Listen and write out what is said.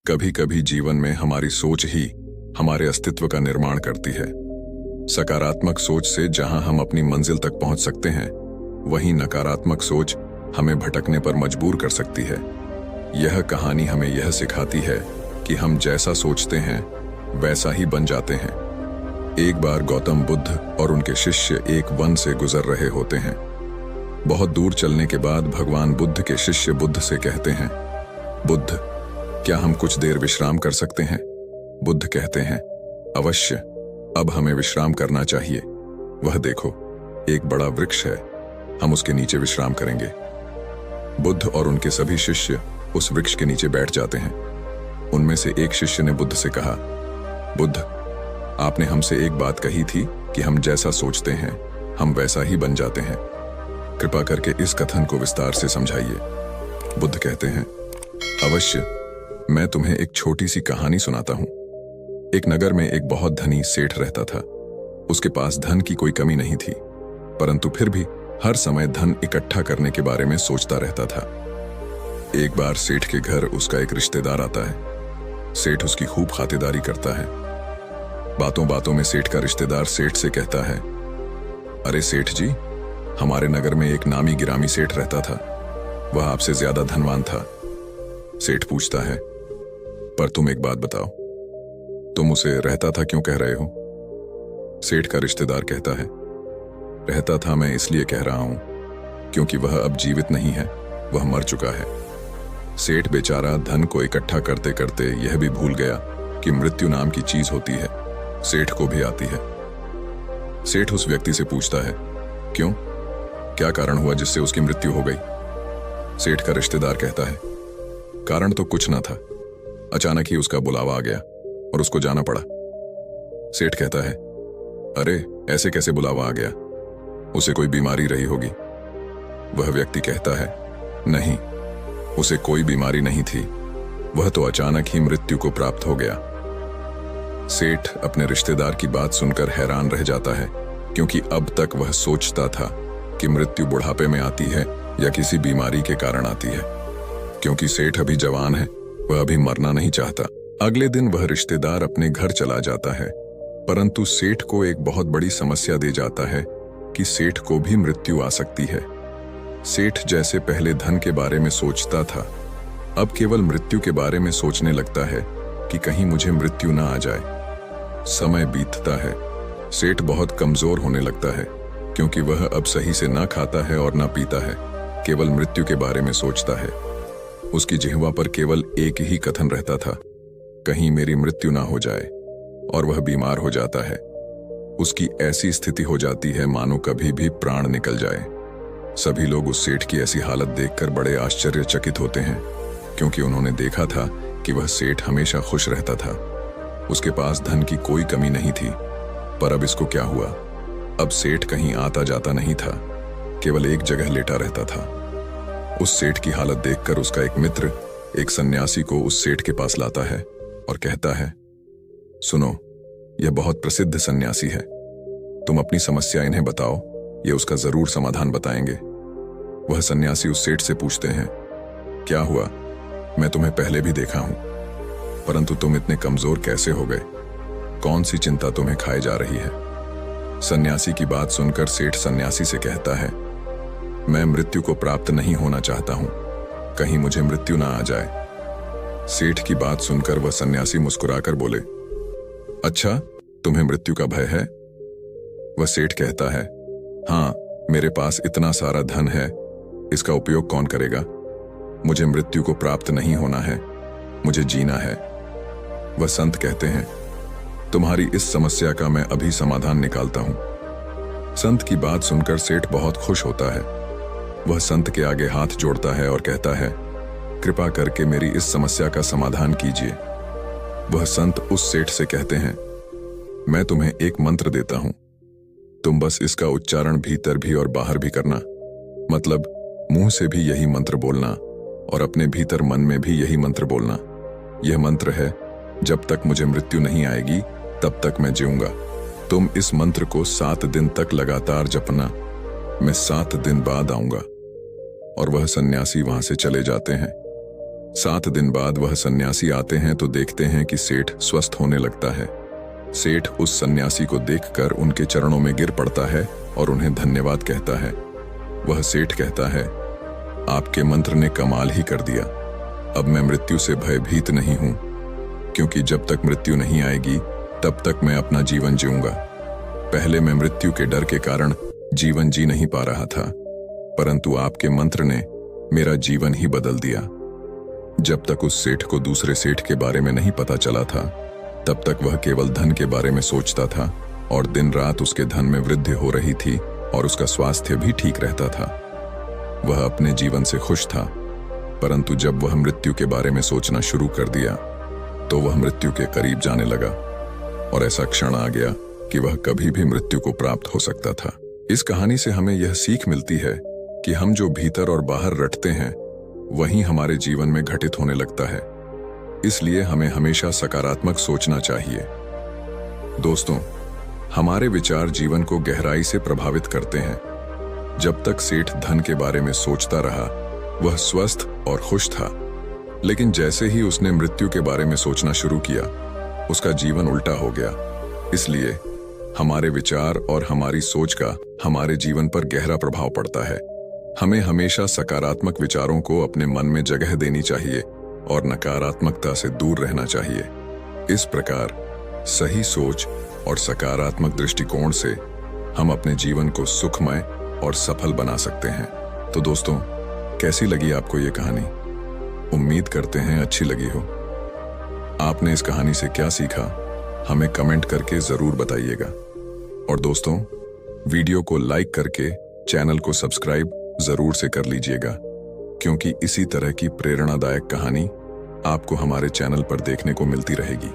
कभी कभी जीवन में हमारी सोच ही हमारे अस्तित्व का निर्माण करती है। सकारात्मक सोच से जहां हम अपनी मंजिल तक पहुंच सकते हैं, वहीं नकारात्मक सोच हमें भटकने पर मजबूर कर सकती है। यह कहानी हमें यह सिखाती है कि हम जैसा सोचते हैं वैसा ही बन जाते हैं। एक बार गौतम बुद्ध और उनके शिष्य एक वन से गुजर रहे होते हैं। बहुत दूर चलने के बाद भगवान बुद्ध के शिष्य बुद्ध से कहते हैं, बुद्ध, क्या हम कुछ देर विश्राम कर सकते हैं? बुद्ध कहते हैं, अवश्य, अब हमें विश्राम करना चाहिए। वह देखो, एक बड़ा वृक्ष है, हम उसके नीचे विश्राम करेंगे। बुद्ध और उनके सभी शिष्य उस वृक्ष के नीचे बैठ जाते हैं। उनमें से एक शिष्य ने बुद्ध से कहा, बुद्ध, आपने हमसे एक बात कही थी कि हम जैसा सोचते हैं हम वैसा ही बन जाते हैं। कृपा करके इस कथन को विस्तार से समझाइए। बुद्ध कहते हैं, अवश्य, मैं तुम्हें एक छोटी सी कहानी सुनाता हूं। एक नगर में एक बहुत धनी सेठ रहता था। उसके पास धन की कोई कमी नहीं थी, परंतु फिर भी हर समय धन इकट्ठा करने के बारे में सोचता रहता था। एक बार सेठ के घर उसका एक रिश्तेदार आता है। सेठ उसकी खूब खातिरदारी करता है। बातों बातों में सेठ का रिश्तेदार सेठ से कहता है, अरे सेठ जी, हमारे नगर में एक नामी गिरामी सेठ रहता था। वह आपसे ज्यादा धनवान था। सेठ पूछता है, पर तुम एक बात बताओ, तुम उसे रहता था क्यों कह रहे हो? सेठ का रिश्तेदार कहता है, रहता था मैं इसलिए कह रहा हूं क्योंकि वह अब जीवित नहीं है, वह मर चुका है। सेठ बेचारा धन को इकट्ठा करते करते यह भी भूल गया कि मृत्यु नाम की चीज होती है, सेठ को भी आती है। सेठ उस व्यक्ति से पूछता है, क्यों, क्या कारण हुआ जिससे उसकी मृत्यु हो गई? सेठ का रिश्तेदार कहता है, कारण तो कुछ ना था, अचानक ही उसका बुलावा आ गया और उसको जाना पड़ा। सेठ कहता है, अरे ऐसे कैसे बुलावा आ गया? उसे कोई बीमारी रही होगी। वह व्यक्ति कहता है, नहीं, उसे कोई बीमारी नहीं थी, वह तो अचानक ही मृत्यु को प्राप्त हो गया। सेठ अपने रिश्तेदार की बात सुनकर हैरान रह जाता है, क्योंकि अब तक वह सोचता था कि मृत्यु बुढ़ापे में आती है या किसी बीमारी के कारण आती है। क्योंकि सेठ अभी जवान है, वह अभी मरना नहीं चाहता। अगले दिन वह रिश्तेदार अपने घर चला जाता है, परंतु सेठ को एक बहुत बड़ी समस्या दे जाता है कि सेठ को भी मृत्यु आ सकती है। सेठ जैसे पहले धन के बारे में सोचता था, अब केवल मृत्यु के बारे में सोचने लगता है कि कहीं मुझे मृत्यु ना आ जाए। समय बीतता है, सेठ बहुत कमजोर होने लगता है, क्योंकि वह अब सही से ना खाता है और ना पीता है, केवल मृत्यु के बारे में सोचता है। उसकी जिह्वा पर केवल एक ही कथन रहता था, कहीं मेरी मृत्यु ना हो जाए, और वह बीमार हो जाता है। उसकी ऐसी स्थिति हो जाती है मानो कभी भी प्राण निकल जाए। सभी लोग उस सेठ की ऐसी हालत देखकर बड़े आश्चर्यचकित होते हैं, क्योंकि उन्होंने देखा था कि वह सेठ हमेशा खुश रहता था। उसके पास धन की कोई कमी नहीं थी, पर अब इसको क्या हुआ? अब सेठ कहीं आता जाता नहीं था, केवल एक जगह लेटा रहता था। उस सेठ की हालत देखकर उसका एक मित्र एक सन्यासी को उस सेठ के पास लाता है और कहता है, सुनो, यह बहुत प्रसिद्ध सन्यासी है, तुम अपनी समस्या इन्हें बताओ, ये उसका जरूर समाधान बताएंगे। वह सन्यासी उस सेठ से पूछते हैं, क्या हुआ? मैं तुम्हें पहले भी देखा हूं, परंतु तुम इतने कमजोर कैसे हो गए? कौन सी चिंता तुम्हें खाए जा रही है? सन्यासी की बात सुनकर सेठ सन्यासी से कहता है, मैं मृत्यु को प्राप्त नहीं होना चाहता हूं, कहीं मुझे मृत्यु ना आ जाए। सेठ की बात सुनकर वह सन्यासी मुस्कुराकर बोले, अच्छा, तुम्हें मृत्यु का भय है? वह सेठ कहता है, हाँ, मेरे पास इतना सारा धन है, इसका उपयोग कौन करेगा? मुझे मृत्यु को प्राप्त नहीं होना है, मुझे जीना है। वह संत कहते हैं, तुम्हारी इस समस्या का मैं अभी समाधान निकालता हूं। संत की बात सुनकर सेठ बहुत खुश होता है। वह संत के आगे हाथ जोड़ता है और कहता है, कृपा करके मेरी इस समस्या का समाधान कीजिए। वह संत उस सेठ से कहते हैं, मैं तुम्हें एक मंत्र देता हूं, तुम बस इसका उच्चारण भीतर भी और बाहर भी करना, मतलब मुंह से भी यही मंत्र बोलना और अपने भीतर मन में भी यही मंत्र बोलना। यह मंत्र है, जब तक मुझे मृत्यु नहीं आएगी तब तक मैं जीऊंगा। तुम इस मंत्र को 7 दिन तक लगातार जपना, मैं 7 दिन बाद आऊंगा। और वह सन्यासी वहां से चले जाते हैं। 7 दिन बाद वह सन्यासी आते हैं तो देखते हैं कि सेठ स्वस्थ होने लगता है। सेठ उस सन्यासी को देखकर उनके चरणों में गिर पड़ता है और उन्हें धन्यवाद कहता है। वह सेठ कहता है, आपके मंत्र ने कमाल ही कर दिया। अब मैं मृत्यु से भयभीत नहीं हूं, क्योंकि जब तक मृत्यु नहीं आएगी तब तक मैं अपना जीवन जीऊंगा। पहले मैं मृत्यु के डर के कारण जीवन जी नहीं पा रहा था, परंतु आपके मंत्र ने मेरा जीवन ही बदल दिया। जब तक उस सेठ को दूसरे सेठ के बारे में नहीं पता चला था, तब तक वह केवल धन के बारे में सोचता था और दिन रात उसके धन में वृद्धि हो रही थी और उसका स्वास्थ्य भी ठीक रहता था। वह अपने जीवन से खुश था, परंतु जब वह मृत्यु के बारे में सोचना शुरू कर दिया तो वह मृत्यु के करीब जाने लगा और ऐसा क्षण आ गया कि वह कभी भी मृत्यु को प्राप्त हो सकता था। इस कहानी से हमें यह सीख मिलती है कि हम जो भीतर और बाहर रटते हैं वही हमारे जीवन में घटित होने लगता है। इसलिए हमें हमेशा सकारात्मक सोचना चाहिए। दोस्तों, हमारे विचार जीवन को गहराई से प्रभावित करते हैं। जब तक सेठ धन के बारे में सोचता रहा, वह स्वस्थ और खुश था, लेकिन जैसे ही उसने मृत्यु के बारे में सोचना शुरू किया, उसका जीवन उल्टा हो गया। इसलिए हमारे विचार और हमारी सोच का हमारे जीवन पर गहरा प्रभाव पड़ता है। हमें हमेशा सकारात्मक विचारों को अपने मन में जगह देनी चाहिए और नकारात्मकता से दूर रहना चाहिए। इस प्रकार सही सोच और सकारात्मक दृष्टिकोण से हम अपने जीवन को सुखमय और सफल बना सकते हैं। तो दोस्तों, कैसी लगी आपको ये कहानी? उम्मीद करते हैं अच्छी लगी हो। आपने इस कहानी से क्या सीखा, हमें कमेंट करके जरूर बताइएगा। और दोस्तों, वीडियो को लाइक करके चैनल को सब्सक्राइब जरूर से कर लीजिएगा, क्योंकि इसी तरह की प्रेरणादायक कहानी आपको हमारे चैनल पर देखने को मिलती रहेगी।